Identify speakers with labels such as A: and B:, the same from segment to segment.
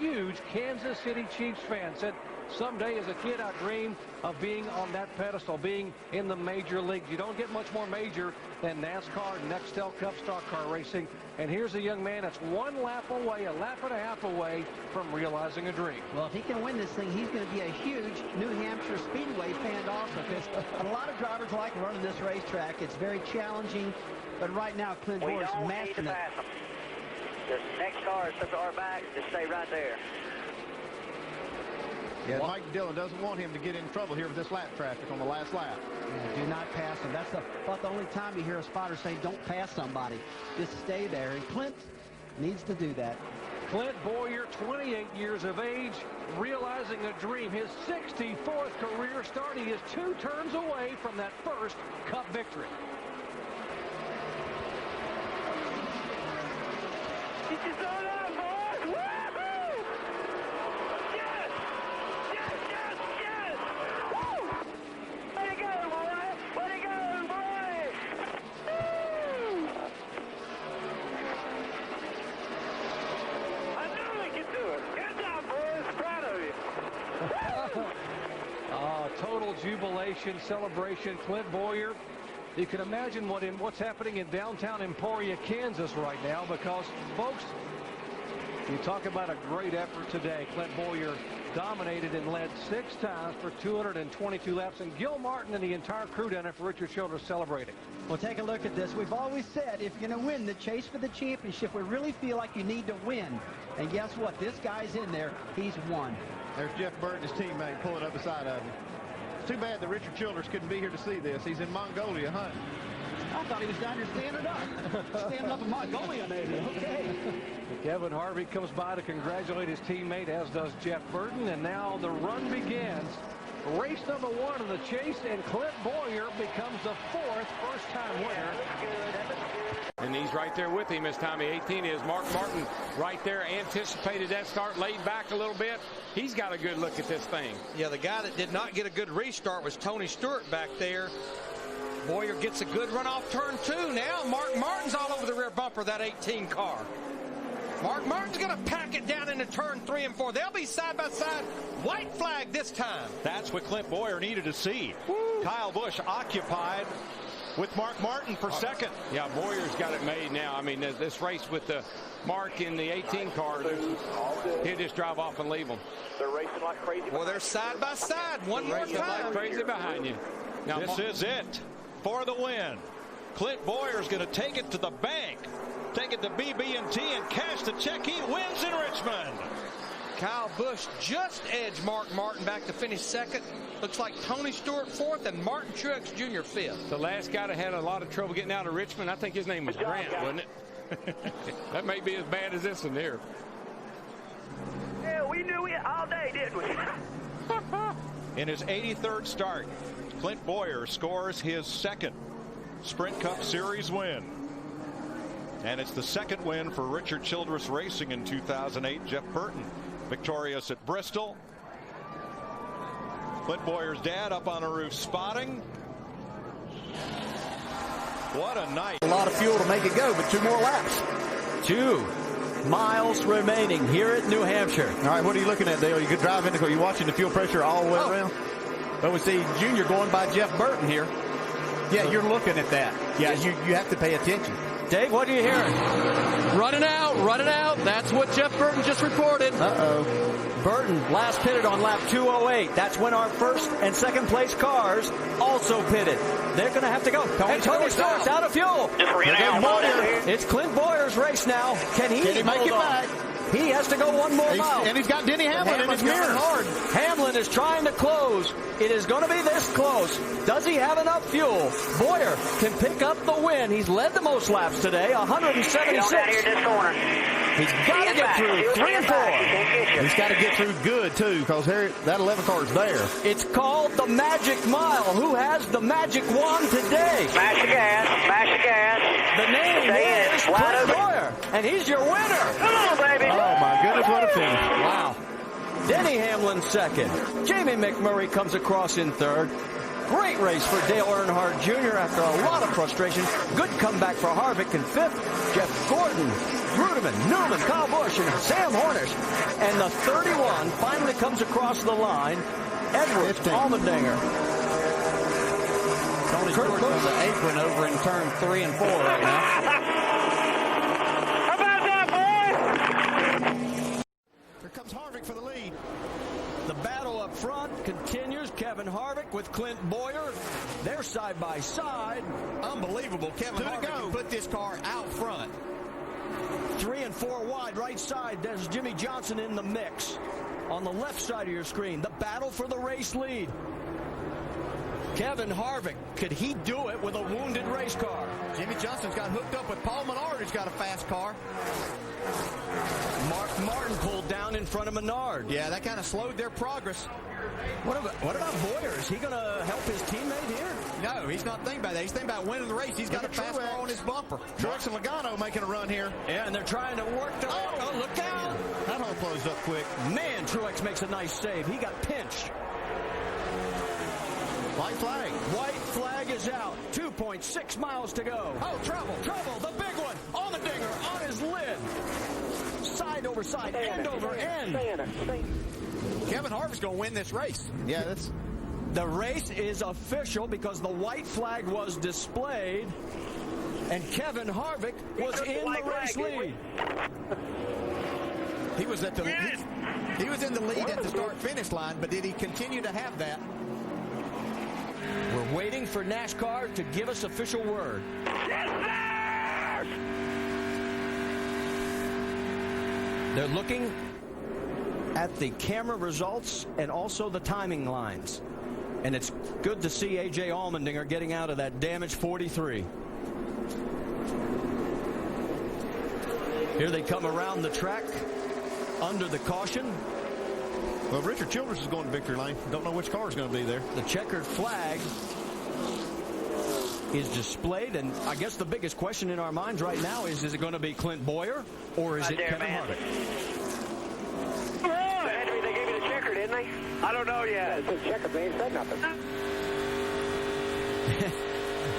A: huge Kansas City Chiefs fan. Said, someday as a kid I dreamed of being on that pedestal, being in the major leagues. You don't get much more major than NASCAR, Nextel Cup Stock Car Racing. And here's a young man that's one lap away, a lap and a half away from realizing a dream.
B: Well, if he can win this thing, he's going to be a huge New Hampshire Speedway fan also, because a lot of drivers like running this racetrack. It's very challenging, but right now Clint Bowyer's mastering it.
C: The next car is to our back. Just stay right there.
D: Yeah, Mike Dillon doesn't want him to get in trouble here with this lap traffic on the last lap.
B: Yeah, do not pass him. That's about the only time you hear a spotter say don't pass somebody. Just stay there. And Clint needs to do that.
A: Clint Bowyer, 28 years of age, realizing a dream. His 64th career start. He is 2 turns away from that first Cup victory.
C: Get your zone up, boys! Woohoo! Yes! Yes, yes, yes! Woo! Way to go, boy! Way to go, boy! Woo! I knew we could do it. Good job, boys. Proud of you.
A: Total jubilation, celebration. Clint Bowyer. You can imagine what's happening in downtown Emporia, Kansas right now, because, folks, you talk about a great effort today. Clint Bowyer dominated and led 6 times for 222 laps, and Gil Martin and the entire crew down there for Richard Childress celebrating.
B: Well, take a look at this. We've always said if you're going to win the chase for the championship, we really feel like you need to win. And guess what? This guy's in there. He's won.
D: There's Jeff Burton, his teammate, pulling up beside of him. It's too bad that Richard Childress couldn't be here to see this. He's in Mongolia hunting.
B: I thought he was down here standing up. Standing up in Mongolia, maybe. Okay.
A: Kevin Harvey comes by to congratulate his teammate, as does Jeff Burton. And now the run begins. Race number 1 of the chase, and Clint Bowyer becomes the 4th first-time winner.
E: And he's right there with him as Tommy 18 is. Mark Martin right there, anticipated that start, laid back a little bit. He's got a good look at this thing.
F: Yeah, the guy that did not get a good restart was Tony Stewart back there. Bowyer gets a good run off turn 2. Now Mark Martin's all over the rear bumper of that 18 car. Mark Martin's going to pack it down into turn 3 and 4. They'll be side by side. White flag this time.
G: That's what Clint Bowyer needed to see. Woo. Kyle Busch occupied with Mark Martin for second.
E: Yeah, Bowyer's got it made now. I mean, this race with the Mark in the 18 car, he'll just drive off and leave them.
C: They're racing like crazy.
F: Well, they're side by side. One more
E: racing
F: time.
E: like crazy behind you.
G: Now, this is it for the win. Clint Bowyer's going to take it to the bank, take it to BB&T, and cash the check. He wins in Richmond.
F: Kyle Busch just edged Mark Martin back to finish second. Looks like Tony Stewart 4th and Martin Truex Jr. 5th.
E: The last guy that had a lot of trouble getting out of Richmond, I think his name was Grant, wasn't it? That may be as bad as this one here.
C: Yeah, we knew it all day, didn't we?
G: In his 83rd start, Clint Bowyer scores his 2nd Sprint Cup Series win. And it's the 2nd win for Richard Childress Racing in 2008. Jeff Burton victorious at Bristol. Clint Bowyer's dad up on a roof spotting. What a night.
H: A lot of fuel to make it go, but 2 more laps. 2 miles remaining here at New Hampshire.
D: All right, what are you looking at, Dale? You could drive in the car. You're watching the fuel pressure all the way around?
H: But we see Junior going by Jeff Burton here.
D: Yeah, you're looking at that. Yeah, you have to pay attention.
H: Dave, what are you hearing?
I: Running out, running out. That's what Jeff Burton just reported.
H: Burton last pitted on lap 208. That's when our first and second place cars also pitted. They're going to have to go. And Tony Stewart's out of fuel.
C: Just ran out.
H: It's Clint Bowyer's race now. Can he
D: make it back?
H: He has to go 1 more mile.
D: And he's got Denny Hamlin in his mirror.
H: Hamlin is trying to close. It is going to be this close. Does he have enough fuel? Bowyer can pick up the win. He's led the most laps today, 176. He's got to get through 3 and 4.
D: He's got to get through good, too, because that 11 car is there.
H: It's called the Magic Mile. Who has the magic wand today?
C: Smash the gas, smash the gas.
H: The name is Clint Bowyer, and he's your winner.
C: Come on, baby.
D: Oh, my goodness, what a finish.
H: Wow. Denny Hamlin 2nd. Jamie McMurray comes across in 3rd. Great race for Dale Earnhardt Jr. after a lot of frustration. Good comeback for Harvick in 5th. Jeff Gordon, Ruderman, Newman, Kyle Busch, and Sam Hornish. And the 31 finally comes across the line. Edwards, Allmendinger.
I: Tony Stewart's on the apron over in turn 3 and 4 right now.
C: How about that, boys?
D: Here comes Harvick for the lead.
H: The battle up front continues. Kevin Harvick with Clint Bowyer. They're side by side.
F: Unbelievable. Kevin Harvick can put this car out front.
H: 3 and 4 wide, right side. There's Jimmy Johnson in the mix. On the left side of your screen, the battle for the race lead. Kevin Harvick, could he do it with a wounded race car?
F: Jimmy Johnson's got hooked up with Paul Menard, who's got a fast car.
H: Mark Martin pulled down in front of Menard.
F: Yeah, that kind of slowed their progress.
H: What about Bowyer? Is he going to help his teammate here?
F: No, he's not thinking about that. He's thinking about winning the race. He's got a fast car on his bumper.
D: Truex and Logano making a run here.
H: Yeah, and they're trying to work the... Oh, look out!
D: That hole closed up quick.
H: Man, Truex makes a nice save. He got pinched.
D: White flag.
H: White flag is out. 2.6 miles to go. Oh, trouble, the big one. Allmendinger on his lid. Side over side, end over end.
F: Kevin Harvick's going to win this race.
D: Yeah, that's...
H: The race is official because the white flag was displayed, and Kevin Harvick was in the race lead.
F: He was at the he was in the lead at the start-finish line, but did he continue to have that?
H: We're waiting for NASCAR to give us official word. They're looking at the camera results and also the timing lines. And it's good to see A.J. Allmendinger getting out of that damaged 43. Here they come around the track under the caution.
D: Well, Richard Childress is going to victory lane. Don't know which car is going to be there.
H: The checkered flag is displayed, and I guess the biggest question in our minds right now is it going to be Clint Bowyer or is it Kevin Harvick?
C: They gave you the checker, didn't they? I don't know yet. It's a checker. They ain't said nothing.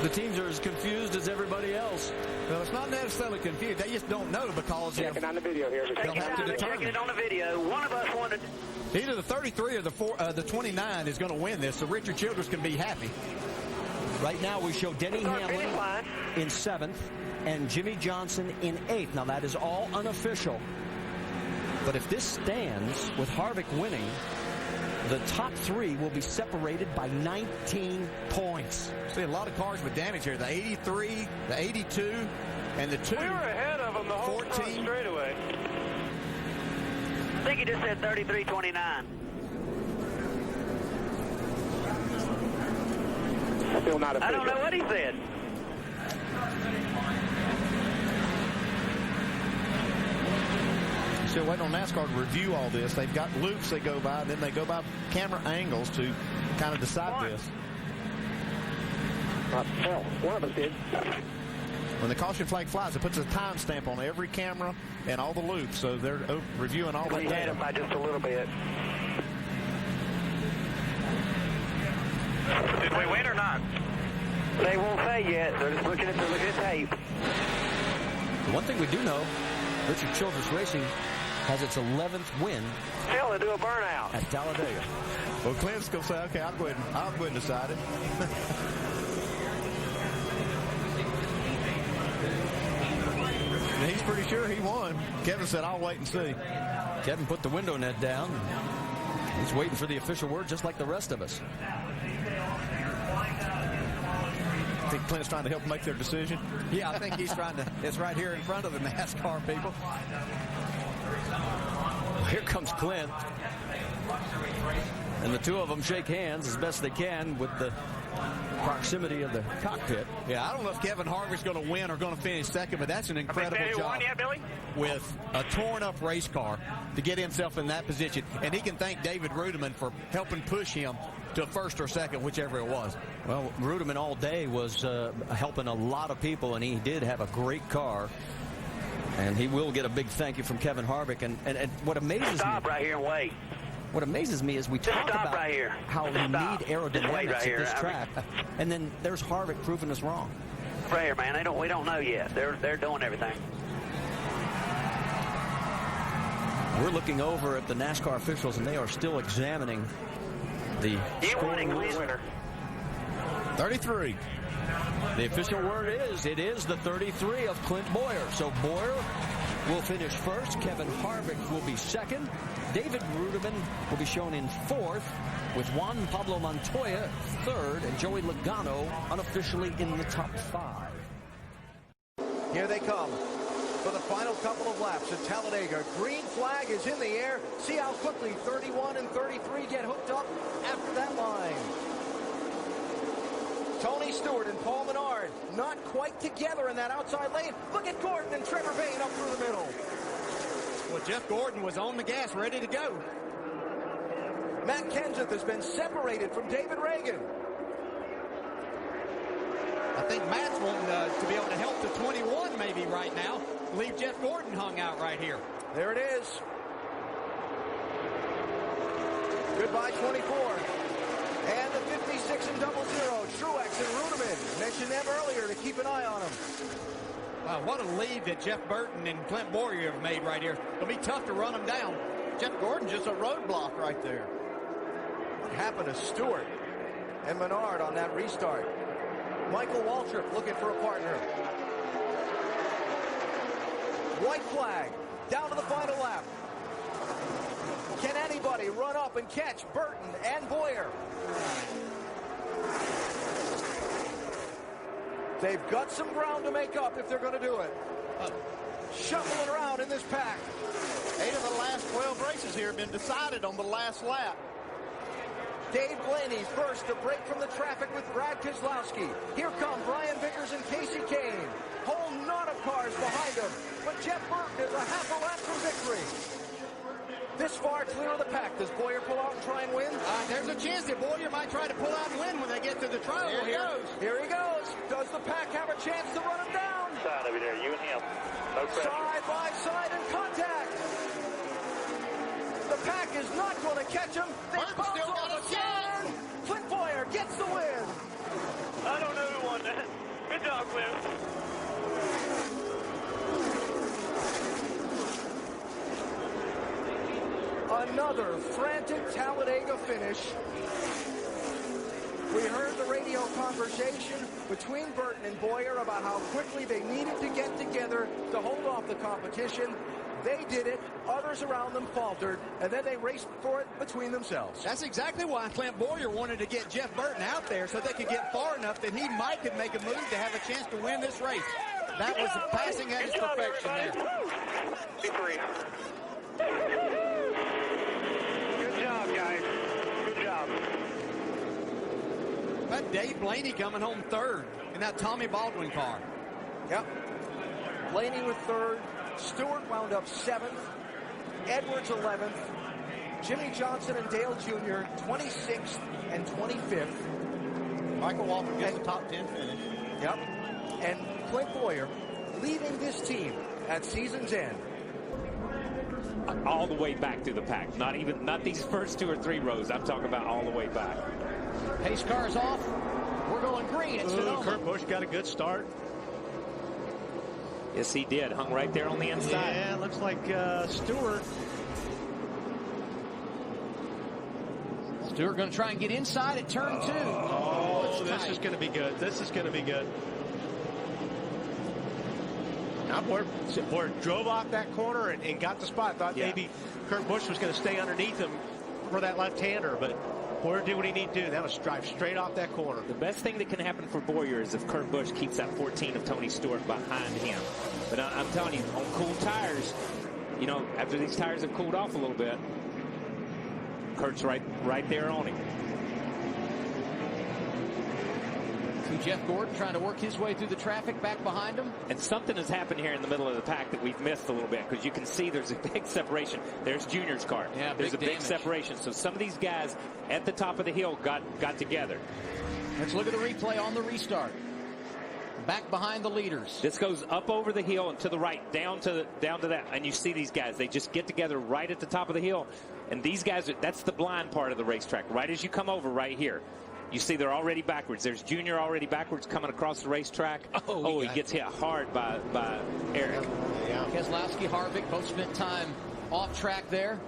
H: The teams are as confused as everybody else.
F: Well, it's not necessarily confused. They just don't know because
C: checking on the video here.
F: They'll have to determine.
C: Checking it on the video. One of us wanted.
F: Either the 33 or the 29 is going to win this, so Richard Childress can be happy.
H: Right now we show Denny Hamlin in 7th and Jimmy Johnson in 8th. Now that is all unofficial. But if this stands with Harvick winning, the top 3 will be separated by 19 points.
F: See a lot of cars with damage here. The 83, the 82, and the 2.
C: We were ahead of them the whole
F: 14
C: straightaway. I think he just said 33-29. Still not official. I don't know what he said.
D: Still waiting on NASCAR to review all this. They've got loops they go by, then they go by camera angles to kind of decide this.
C: One of us did.
D: When the caution flag flies, it puts a timestamp on every camera and all the loops, so they're reviewing all that
C: We had
D: data.
C: him by just a little bit. Did we win or not? They won't say yet. They're just looking at the tape.
H: The one thing we do know, Richard Childress Racing has its 11th win.
C: Hell, they do a burnout
H: at Talladega.
D: Well, Clint's going to say, okay, I'll go ahead and decide it. He's pretty sure he won. Kevin said, I'll wait and see.
H: Kevin put the window net down. He's waiting for the official word just like the rest of us.
D: I think Clint's trying to help make their decision.
F: Yeah, I think he's trying to. It's right here in front of the NASCAR people.
H: Here comes Clint. And the two of them shake hands as best they can with the proximity of the cockpit.
F: Yeah, I don't know if Kevin Harvick's going to win or going to finish second, but that's an incredible job
C: yet, Billy?
F: with a torn-up race car to get himself in that position. And he can thank David Ruderman for helping push him to first or second, whichever it was.
H: Well, Ruderman all day was helping a lot of people, and he did have a great car. And he will get a big thank you from Kevin Harvick. And what amazes me...
C: Stop right here and wait.
H: What amazes me is we talk about
C: right here.
H: how we need aerodynamics
C: right
H: at
C: here.
H: this track, and then there's Harvick proving us wrong.
C: Right here, man. We don't know yet. They're doing everything.
H: We're looking over at the NASCAR officials, and they are still examining the scoring winner.
G: 33.
H: The official word is, it is the 33 of Clint Bowyer. So Bowyer will finish first. Kevin Harvick will be second. David Ruderman will be shown in fourth, with Juan Pablo Montoya third, and Joey Logano unofficially in the top 5.
J: Here they come for the final couple of laps at Talladega. Green flag is in the air. See how quickly 31 and 33 get hooked up after that line. Tony Stewart and Paul Menard not quite together in that outside lane. Look at Gordon and Trevor Bayne up through the middle.
D: Well, Jeff Gordon was on the gas, ready to go.
J: Matt Kenseth has been separated from David Reagan.
D: I think Matt's wanting to be able to help the 21 maybe right now. Leave Jeff Gordon hung out right here.
J: There it is. Goodbye 24. And the 56 and 00, Truex and Ruderman. Mentioned them earlier to keep an eye on them.
D: Wow, what a lead that Jeff Burton and Clint Bowyer have made right here. It'll be tough to run them down.
J: Jeff Gordon just a roadblock right there. What happened to Stewart and Menard on that restart? Michael Waltrip looking for a partner. White flag down to the final lap. Can anybody run up and catch Burton and Bowyer? They've got some ground to make up if they're going to do it. Shuffling around in this pack.
D: 8 of the last 12 races here have been decided on the last lap.
J: Dave Blaney first to break from the traffic with Brad Keselowski. Here come Brian Vickers and Casey Kane. Whole knot of cars behind them. But Jeff Burton is a half a lap from victory. This far clear of the pack. Does Bowyer pull out and try and win?
D: There's a chance that Bowyer might try to pull out and win when they get to the trial.
J: Here he goes. Here he goes. Does the pack have a chance to run him down?
C: Side over there, you and him. No pressure.
J: Side by side in contact. The pack is not going to catch him. They bounce
D: still got
J: off
D: a chance.
J: Clint Bowyer gets the win.
C: I don't know who won that. Good job, Clint.
J: Another frantic Talladega finish. We heard the radio conversation between Burton and Bowyer about how quickly they needed to get together to hold off the competition. They did it. Others around them faltered, and then they raced for it between themselves.
D: That's exactly why Clint Bowyer wanted to get Jeff Burton out there so they could get far enough that he might could make a move to have a chance to win this race. That was passing at its perfection there.
C: Good job, guys. Good job.
D: That Dave Blaney coming home third in that Tommy Baldwin car.
J: Yep. Blaney with third. Stewart wound up 7th. Edwards 11th. Jimmy Johnson and Dale Jr. 26th and 25th.
D: Michael Waltrip gets the top 10 finish.
J: Yep. And Clint Bowyer leading this team at season's end.
K: All the way back through the pack. Not these first 2 or 3 rows. I'm talking about all the way back.
B: Pace car's off. We're going green at Sonoma.
D: Kurt Busch got a good start.
K: Yes, he did. Hung right there on the inside.
D: Yeah, looks like Stewart.
B: Stewart going to try and get inside at turn 2.
D: Oh, this is going to be good. This is going to be good. Now, Bowyer drove off that corner and got the spot. Thought maybe Kurt Busch was going to stay underneath him for that left-hander, but Bowyer did what he needed to do. That was drive straight off that corner.
K: The best thing that can happen for Bowyer is if Kurt Busch keeps that 14 of Tony Stewart behind him. But I'm telling you, on cool tires, you know, after these tires have cooled off a little bit, Kurt's right there on him.
B: See Jeff Gordon trying to work his way through the traffic back behind him.
K: And something has happened here in the middle of the pack that we've missed a little bit, because you can see there's a big separation. There's Junior's car.
B: Yeah,
K: there's a big separation. So some of these guys at the top of the hill got together.
B: Let's look at the replay on the restart. Back behind the leaders.
K: This goes up over the hill and to the right, down to that. And you see these guys, they just get together right at the top of the hill. And these guys, that's the blind part of the racetrack. Right as you come over right here, you see they're already backwards. There's Junior already backwards coming across the racetrack. Oh, he gets hit hard by Eric.
H: Yeah. Keselowski, Harvick both spent time off track there.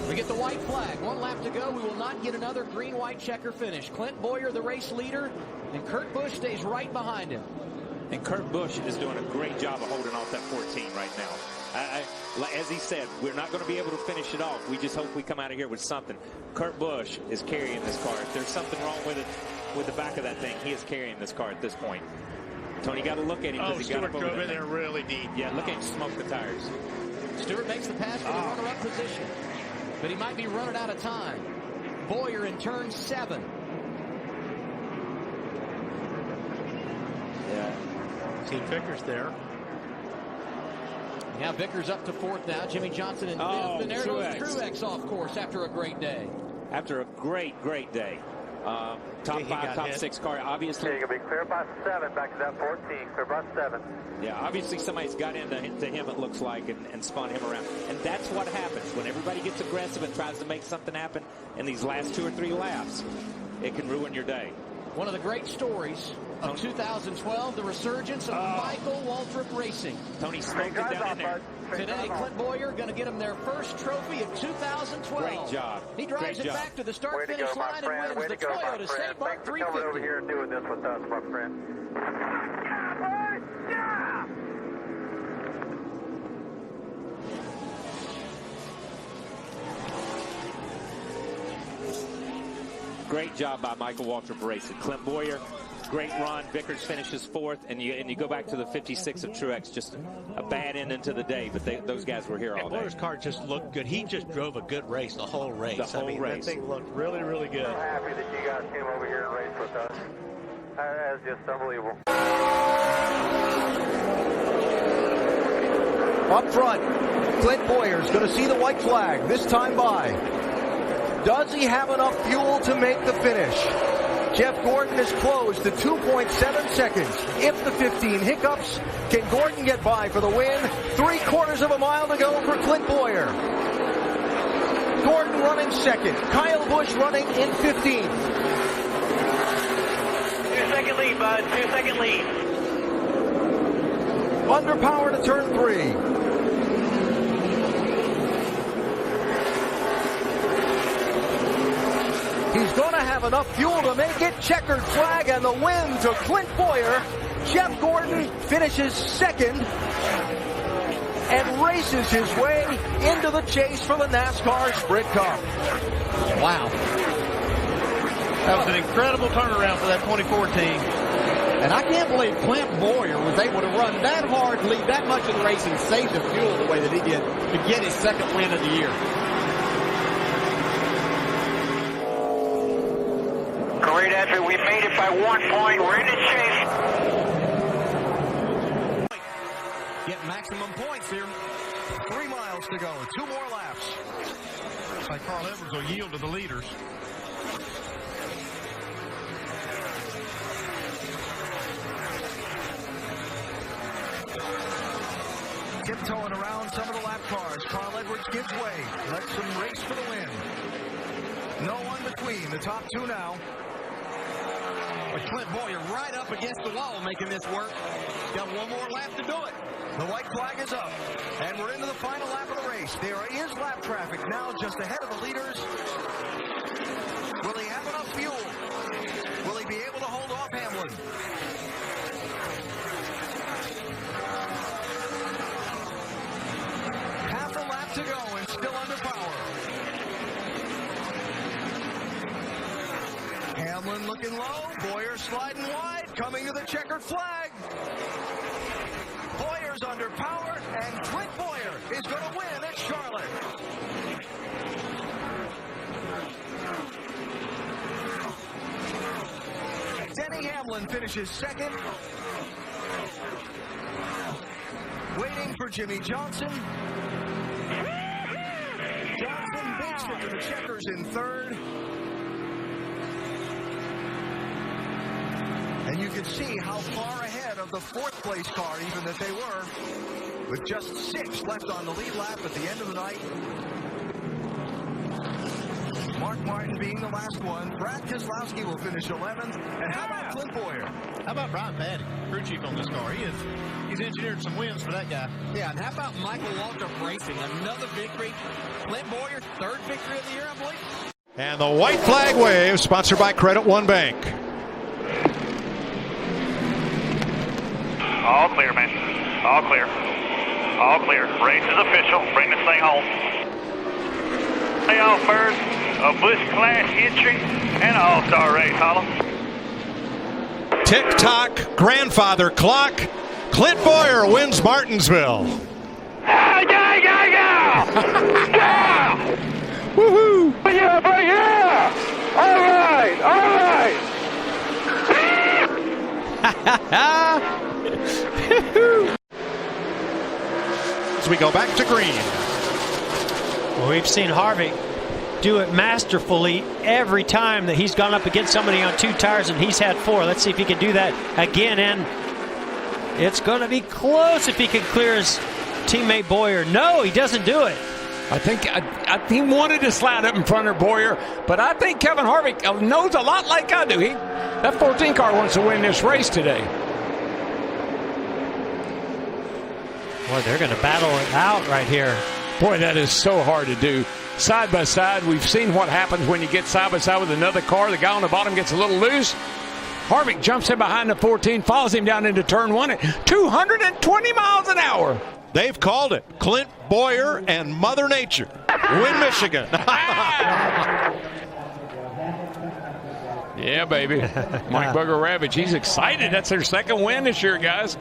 H: We get the white flag. 1 lap to go. We will not get another green-white checker finish. Clint Bowyer, the race leader, and Kurt Busch stays right behind him.
K: And Kurt Busch is doing a great job of holding off that 14 right now. As he said, we're not going to be able to finish it off. We just hope we come out of here with something. Kurt Busch is carrying this car. If there's something wrong with it, with the back of that thing, he is carrying this car at this point. Tony, got to look at him because he got up over
D: drove in there really deep.
K: Yeah, look at him smoke the tires.
H: Stewart makes the pass for the runner-up position, but he might be running out of time. Bowyer in turn 7.
D: Yeah. See Vickers there.
H: Yeah, Vickers up to 4th now. Jimmy Johnson in 5th. And there goes Truex off course after a great day.
K: After a great day. Top 5, top 6 car, obviously.
C: You're going to be clear by 7, back to that 14, clear by 7.
K: Yeah, obviously somebody's got into him, it looks like, and spun him around. And that's what happens when everybody gets aggressive and tries to make something happen in these last 2 or 3 laps. It can ruin your day.
H: One of the great stories of 2012, the resurgence of Michael Waltrip Racing.
K: Tony smoked it down in there.
H: Today, Clint Bowyer going to get him their first trophy of 2012.
K: Great job.
H: He drives it back to the start-finish line and wins the Toyota St. Mark 350.
C: Thanks for coming over here and doing this with us, my friend.
K: Great job by Michael Waltrip Racing. Clint Bowyer, great run. Vickers finishes 4th, and you go back to the 56 of Truex. Just a bad ending to the day, but those guys were here all day.
D: Bowyer's car just looked good. He just drove a good race the whole race.
K: Race.
D: That thing looked really good.
C: I'm happy that you guys came over here and raced with us. That is just unbelievable.
L: Up front, Clint Bowyer's going to see the white flag this time by. Does he have enough fuel to make the finish? Jeff Gordon is close to 2.7 seconds. If the 15 hiccups, can Gordon get by for the win? 3/4 of a mile to go for Clint Bowyer. Gordon running 2nd. Kyle Busch running in 15th.
C: 2-second lead, bud. 2-second lead.
L: Under power to turn 3. He's going to have enough fuel to make it. Checkered flag and the win to Clint Bowyer. Jeff Gordon finishes 2nd and races his way into the chase for the NASCAR Sprint Cup.
B: Wow.
M: That was an incredible turnaround for that 2014.
B: And I can't believe Clint Bowyer was able to run that hard, lead that much of the race, and save the fuel the way that he did to get his 2nd win of the year.
C: Great effort. We made it by 1 point. We're in the chase.
L: Get maximum points here. 3 miles to go. 2 more laps.
M: Looks like Carl Edwards will yield to the leaders.
L: Tiptoeing around some of the lap cars. Carl Edwards gives way. Lets them race for the win. No one between the top 2 now.
B: But Clint Bowyer right up against the wall making this work. Got 1 more lap to do it.
L: The white flag is up, and we're into the final lap of the race. There is lap traffic now just ahead of the leaders. Will he have enough fuel? Will he be able to hold off Hamlin? Half a lap to go and still under power. Hamlin looking low. Bowyer sliding wide, coming to the checkered flag. Bowyer's under power, and Clint Bowyer is going to win at Charlotte. Denny Hamlin finishes 2nd. Waiting for Jimmy Johnson. Johnson makes it to the checkers in 3rd. And you can see how far ahead of the 4th place car even that they were, with just 6 left on the lead lap at the end of the night. Mark Martin being the last one. Brad Keselowski will finish 11th. And how about Clint Bowyer?
M: How about Brian Patty, crew chief on this car? He's engineered some wins for that guy.
N: Yeah, and how about Michael Waltrip Racing? Another victory. Clint Bowyer, third victory of the year, I believe.
G: And the white flag wave, sponsored by Credit One Bank.
C: All clear, man. All clear. All clear. Race is official. Bring this thing home. Playoff first, a Busch Clash entry, and an all-star race, Hollow.
G: Tick-tock, grandfather clock. Clint Bowyer wins Martinsville.
C: Yeah! Yeah!
G: Woohoo!
C: Yeah, buddy, yeah! All right!
G: As we go back to green.
O: Well, we've seen Harvick do it masterfully every time that he's gone up against somebody on 2 tires, and he's had 4. Let's see if he can do that again, and it's going to be close if he can clear his teammate Bowyer. No, he doesn't do it.
E: I think he wanted to slide up in front of Bowyer, but I think Kevin Harvick knows a lot like I do. That 14 car wants to win this race today.
O: Boy, they're going to battle it out right here.
E: Boy, that is so hard to do. Side by side, we've seen what happens when you get side by side with another car. The guy on the bottom gets a little loose. Harvick jumps in behind the 14, follows him down into turn 1 at 220 miles an hour.
G: They've called it. Clint Bowyer and Mother Nature win Michigan.
E: Yeah, baby. Mike Bugger Ravage, he's excited. That's their second win this year, guys.